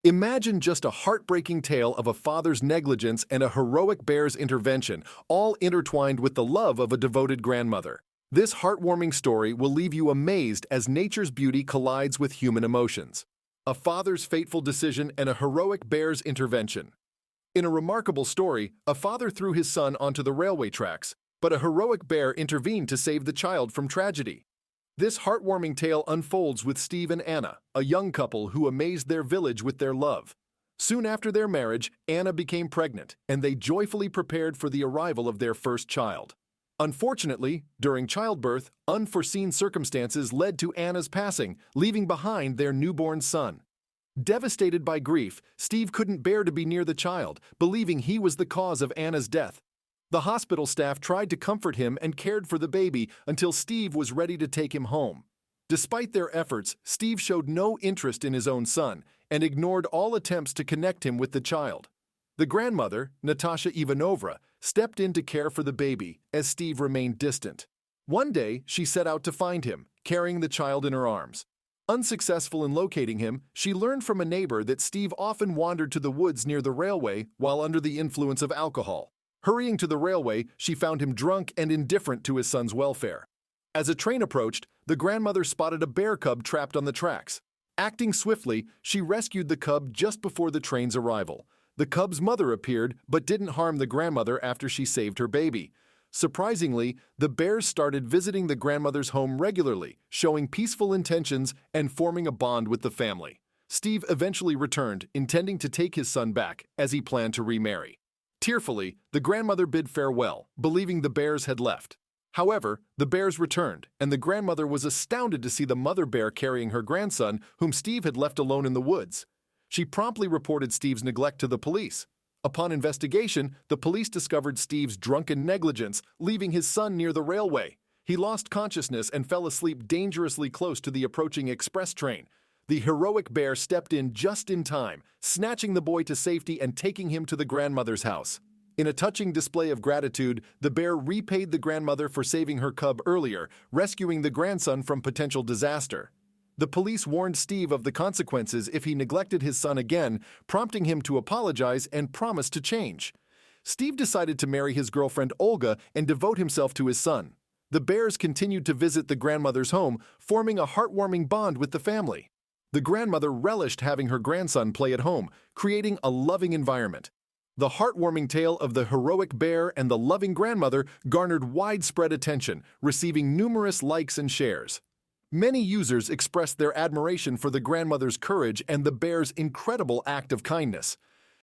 Imagine just a heartbreaking tale of a father's negligence and a heroic bear's intervention, all intertwined with the love of a devoted grandmother. This heartwarming story will leave you amazed as nature's beauty collides with human emotions. A father's fateful decision and a heroic bear's intervention. In a remarkable story, a father threw his son onto the railway tracks, but a heroic bear intervened to save the child from tragedy. This heartwarming tale unfolds with Steve and Anna, a young couple who amazed their village with their love. Soon after their marriage, Anna became pregnant, and they joyfully prepared for the arrival of their first child. Unfortunately, during childbirth, unforeseen circumstances led to Anna's passing, leaving behind their newborn son. Devastated by grief, Steve couldn't bear to be near the child, believing he was the cause of Anna's death. The hospital staff tried to comfort him and cared for the baby until Steve was ready to take him home. Despite their efforts, Steve showed no interest in his own son and ignored all attempts to connect him with the child. The grandmother, Natasha Ivanovna, stepped in to care for the baby as Steve remained distant. One day, she set out to find him, carrying the child in her arms. Unsuccessful in locating him, she learned from a neighbor that Steve often wandered to the woods near the railway while under the influence of alcohol. Hurrying to the railway, she found him drunk and indifferent to his son's welfare. As a train approached, the grandmother spotted a bear cub trapped on the tracks. Acting swiftly, she rescued the cub just before the train's arrival. The cub's mother appeared but didn't harm the grandmother after she saved her baby. Surprisingly, the bears started visiting the grandmother's home regularly, showing peaceful intentions and forming a bond with the family. Steve eventually returned, intending to take his son back, as he planned to remarry. Tearfully, the grandmother bid farewell, believing the bears had left. However, the bears returned, and the grandmother was astounded to see the mother bear carrying her grandson, whom Steve had left alone in the woods. She promptly reported Steve's neglect to the police. Upon investigation, the police discovered Steve's drunken negligence, leaving his son near the railway. He lost consciousness and fell asleep dangerously close to the approaching express train. The heroic bear stepped in just in time, snatching the boy to safety and taking him to the grandmother's house. In a touching display of gratitude, the bear repaid the grandmother for saving her cub earlier, rescuing the grandson from potential disaster. The police warned Steve of the consequences if he neglected his son again, prompting him to apologize and promise to change. Steve decided to marry his girlfriend Olga and devote himself to his son. The bears continued to visit the grandmother's home, forming a heartwarming bond with the family. The grandmother relished having her grandson play at home, creating a loving environment. The heartwarming tale of the heroic bear and the loving grandmother garnered widespread attention, receiving numerous likes and shares. Many users expressed their admiration for the grandmother's courage and the bear's incredible act of kindness.